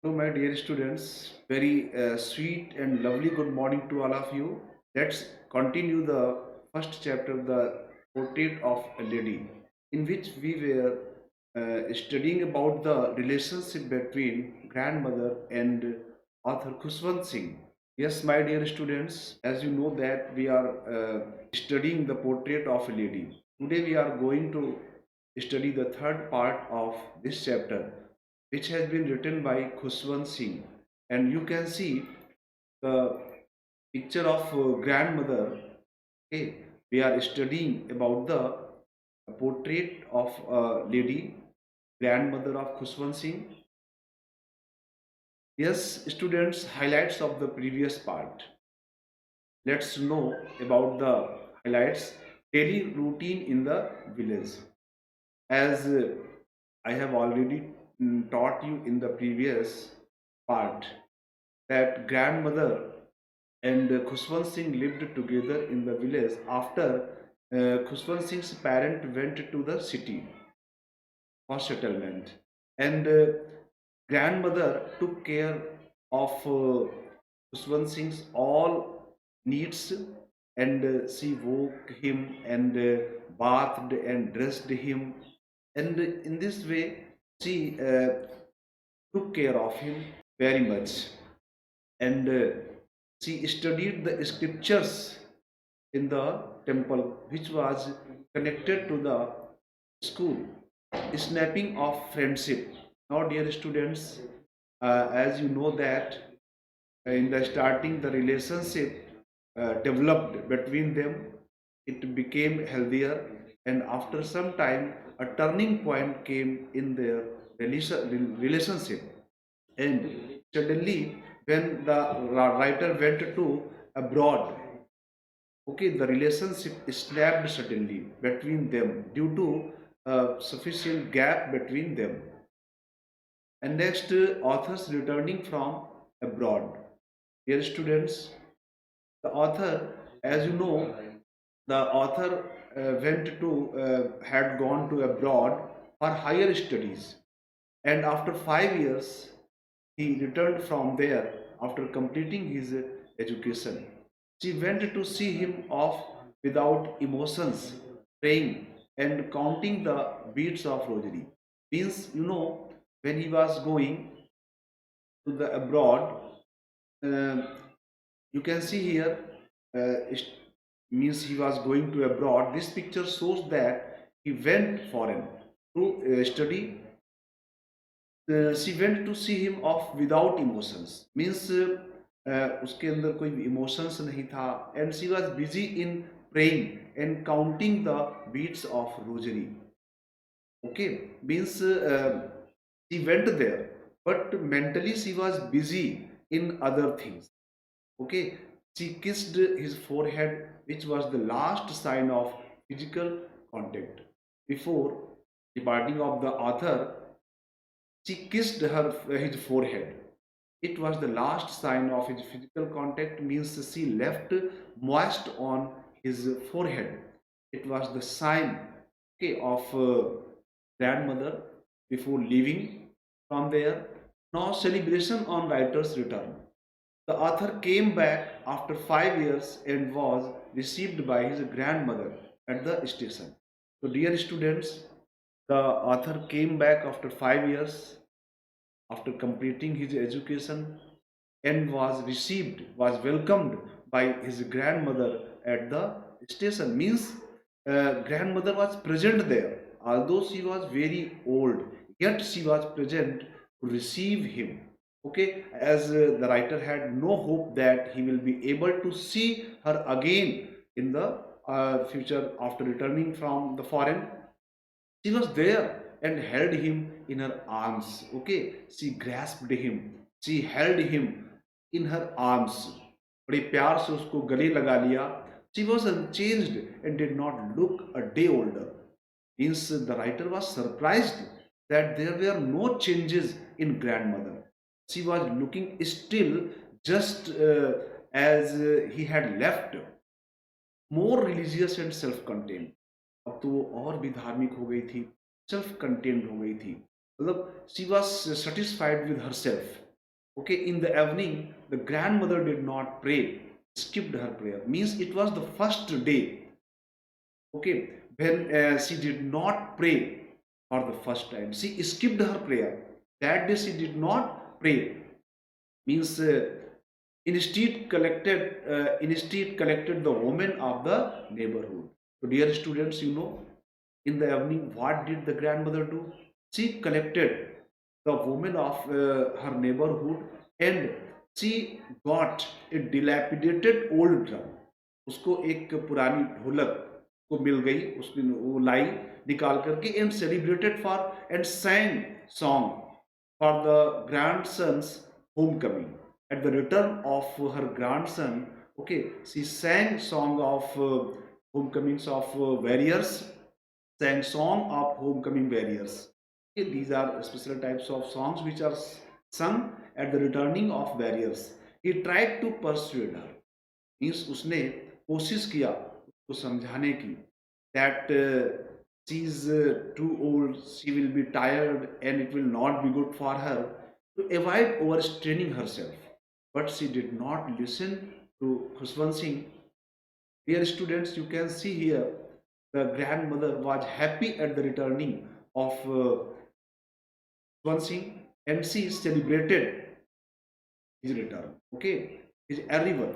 Hello, my dear students. Very sweet and lovely good morning to all of you. Let's continue the first chapter of the Portrait of a Lady, in which we were studying about the relationship between grandmother and author Khushwant Singh. Yes, my dear students, as you know that we are studying the Portrait of a Lady. Today we are going to study the third part of this chapter, which has been written by Khushwant Singh. And you can see the picture of grandmother. Okay, we are studying about the portrait of a lady, grandmother of Khushwant Singh. Yes, students, highlights of the previous part. Let's know about the highlights. Daily routine in the village. As I have already taught you in the previous part, that grandmother and Khushwant Singh lived together in the village after Khushwant Singh's parent went to the city for settlement, and grandmother took care of Khushwant Singh's all needs, and she woke him and bathed and dressed him, and in this way she took care of him very much, and she studied the scriptures in the temple which was connected to the school. Snapping of friendship. Now dear students, as you know that in the starting the relationship developed between them, it became healthier, and after some time a turning point came in their relationship, and suddenly when the writer went to abroad, okay, the relationship snapped suddenly between them due to a sufficient gap between them. And next, authors returning from abroad. Dear students, the author, as you know, the author had gone to abroad for higher studies, and after 5 years he returned from there after completing his education. She went to see him off without emotions, praying and counting the beads of rosary. Means, when he was going to the abroad, uh, you can see here, it means he was going to abroad. This picture shows that he went foreign to study. She went to see him off without emotions, means उसके अंदर कोई emotions नहीं था, and she was busy in praying and counting the beads of rosary. Okay, means she went there, but mentally she was busy in other things. Okay, she kissed his forehead, which was the last sign of physical contact. Before departing of the author, she kissed his forehead. It was the last sign of his physical contact, means she left moist on his forehead. It was the sign, okay, of grandmother before leaving from there. Now celebration on writer's return. The author came back after 5 years and was received by his grandmother at the station. So dear students, the author came back after 5 years after completing his education, and was welcomed by his grandmother at the station. Means grandmother was present there, although she was very old, yet she was present to receive him. Okay, as the writer had no hope that he will be able to see her again in the future after returning from the foreign. She was there and held him in her arms. Okay, she grasped him. She held him in her arms. बड़े प्यार से उसको गले लगा लिया. She was unchanged and did not look a day older. Means the writer was surprised that there were no changes in grandmother. She was looking still, just as he had left, more religious and self contained. अब तो वो और भी धार्मिक हो गई थी, self contained हो गई थी, मतलब she was satisfied with her self. Okay, in the evening the grandmother did not pray, skipped her prayer. Means it was the first day, okay, when she did not pray for the first time. She skipped her prayer. That day she did not pray. Means instead collected the women of the neighborhood. So dear students, you know, in the evening what did the grandmother do? She collected the women of her neighborhood, and she got a dilapidated old drum. उसको एक पुरानी ढोलक को मिल गई, उसने वो लाई निकाल करके, and celebrated for and sang song for the grandson's homecoming. At the return of her grandson, okay, she sang song of homecomings of warriors, sang song of homecoming warriors. Okay, these are special types of songs which are sung at the returning of warriors. He tried to persuade her. Means उसने कोशिश किया उसको समझाने की, that she is too old, she will be tired and it will not be good for her, to avoid overstraining herself. But she did not listen to Khushwant Singh. Dear students, you can see here the grandmother was happy at the returning of Khushwant Singh, and she celebrated his return. Okay, his arrival.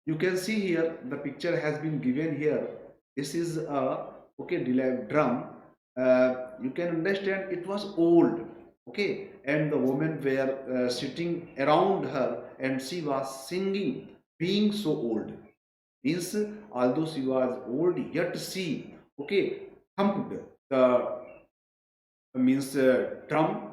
You can see here the picture has been given here. This is a, okay, drum. You can understand it was old, okay, and the women were sitting around her and she was singing. Being so old means, although she was old, yet she, okay, thumped the means drum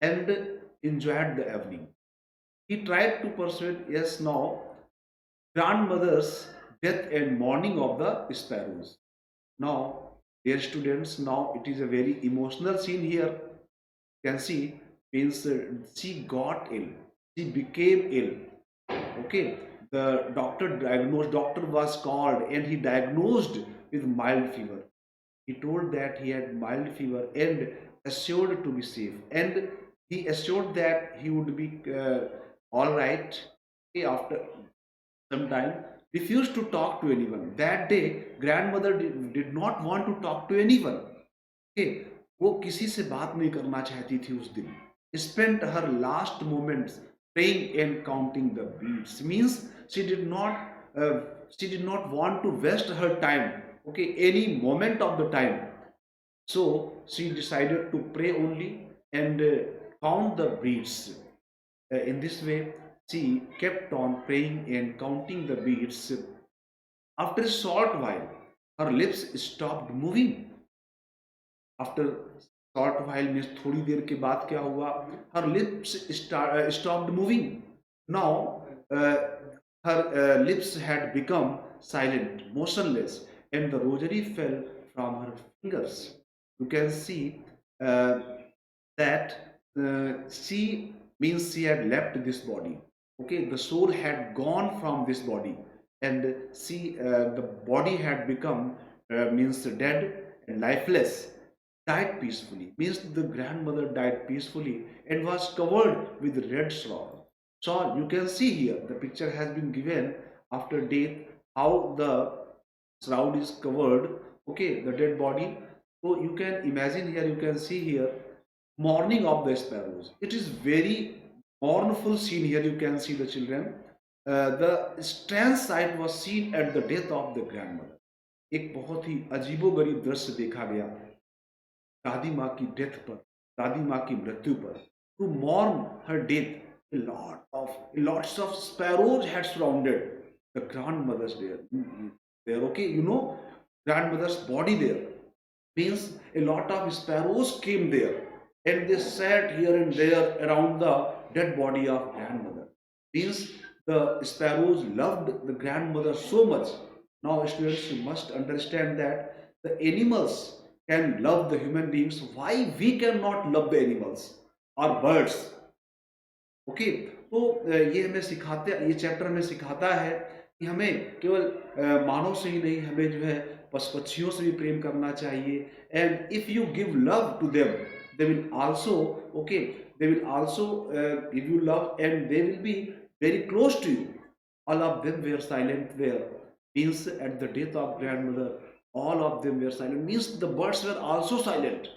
and enjoyed the evening. He tried to persuade, yes, now grandmother's death and mourning of the sparrows. Now, dear students, now it is a very emotional scene here. You can see, means she got ill, she became ill. Okay, the doctor was called, and he diagnosed with mild fever. He told that he had mild fever and assured to be safe, and he assured that he would be all right. Okay, after some time, refused to talk to anyone. That day, grandmother did not want to talk to anyone. Okay, वो किसी से बात नहीं करना चाहती थी उस दिन. Spent her last moments praying and counting the beads. Means uh, she did not want to waste her time. Okay, any moment of the time. So she decided to pray only and count the beads. In this way, she kept on praying and counting the beads. After a short while, her lips stopped moving. After short while means थोड़ी देर के बाद क्या हुआ? Her lips stopped moving. Now her lips had become silent, motionless, and the rosary fell from her fingers. You can see uh, that she means she had left this body. Okay, the soul had gone from this body, and she the body had become means dead and lifeless. Died peacefully means the grandmother died peacefully and was covered with red shawl. Shawl, you can see here the picture has been given after death, how the shroud is covered, okay, the dead body. So you can imagine here, you can see here, mourning of the sparrows. It is very mournful scene here. You can see the children. The strange sight was seen at the death of the grandmother. एक बहुत ही अजीबोगरीब दृश्य देखा गया दादी माँ की death पर, दादी माँ की मृत्यु पर. To mourn her death, lots of sparrows had surrounded the grandmother's there. Okay, you know, grandmother's body there. Means a lot of sparrows came there and they sat here and there around the dead body of grandmother. Means the sparrows loved the grandmother so much. Now students, you must understand that the animals can love the human beings. Why we cannot love the animals or birds? Okay, तो ये हमें सिखाते, ये chapter हमें सिखाता है कि हमें केवल मानव से ही नहीं, हमें जो है पशुओं से भी प्रेम करना चाहिए. And if you give love to them, they will also, okay, they will also give you love, and they will be very close to you. All of them were silent there, means at the death of grandmother, all of them were silent, means the birds were also silent.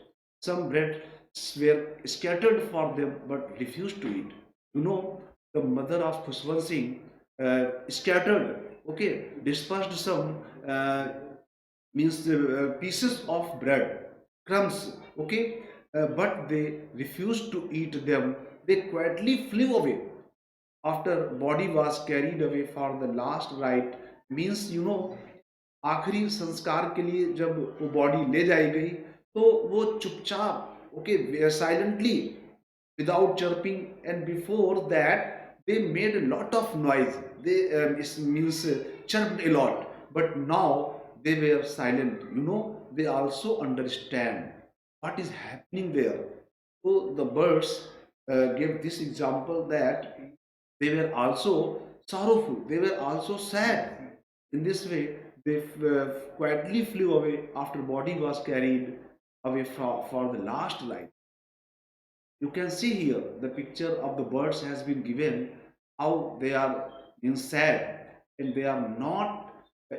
Some breads were scattered for them but refused to eat. You know, the mother of Khushwant Singh scattered, okay, dispersed some means pieces of bread, crumbs, okay, but they refused to eat them. They quietly flew away after body was carried away for the last rite. Means, you know, आखिरी संस्कार के लिए जब वो body ले जाई गई, तो वो चुपचाप, okay, silently, without chirping, and before that they made a lot of noise. They it means chirped a lot, but now they were silent. You know, they also understand what is happening there. So the birds gave this example that they were also sorrowful, they were also sad. In this way they quietly flew away after body was carried away for the last ride. You can see here the picture of the birds has been given, how they are in sad and they are not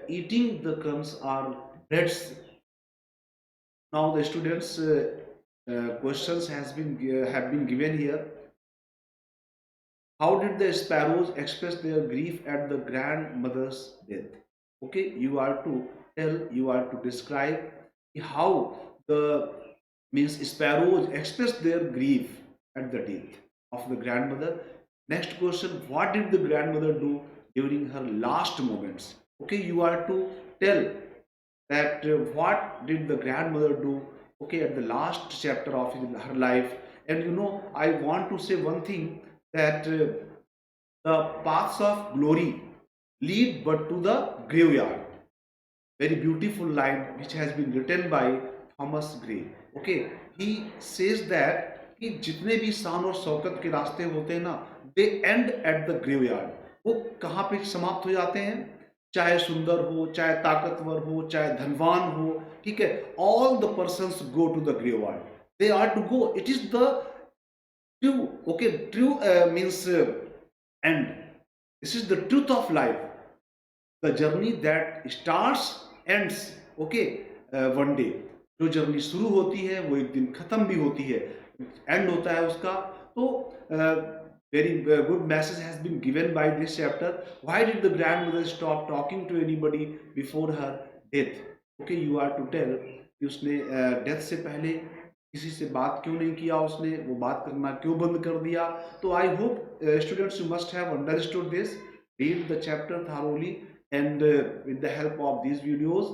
eating the crumbs or breads. Now the students questions has been have been given here. How did the sparrows express their grief at the grandmother's death? Okay, you are to tell, you are to describe how the means sparrows expressed their grief at the death of the grandmother. Next question, what did the grandmother do during her last moments? Okay, you are to tell that what did the grandmother do, okay, at the last chapter of her life. And you know, I want to say one thing, that the paths of glory lead but to the graveyard. Very beautiful line which has been written by Thomas Gray. Okay, he says that कि जितने भी शान और शौकत के रास्ते होते हैं ना, दे एंड एट द ग्रेवयार्ड. वो कहाँ पे समाप्त हो जाते हैं? चाहे सुंदर हो, चाहे ताकतवर हो, चाहे धनवान हो, ठीक है, all the persons go to the graveyard. They are to go. It is the true, okay, true means end. This is the truth of life. The journey that starts ends, okay, one day. जो journey शुरू होती है वो एक दिन खत्म भी होती है, एंड होता है उसका. तो very good message has been given by this chapter. Why did the grandmother stop talking to anybody before her death? Okay, you are to tell कि उसने डेथ से पहले किसी से बात क्यों नहीं किया, उसने वो बात करना क्यों बंद कर दिया. तो I hope students you must have understood this. Read the chapter thoroughly, and with the help of these videos,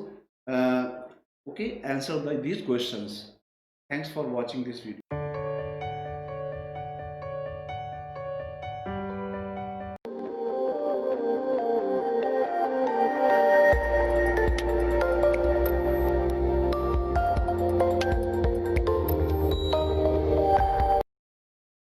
okay, answer these questions. Thanks for watching this video.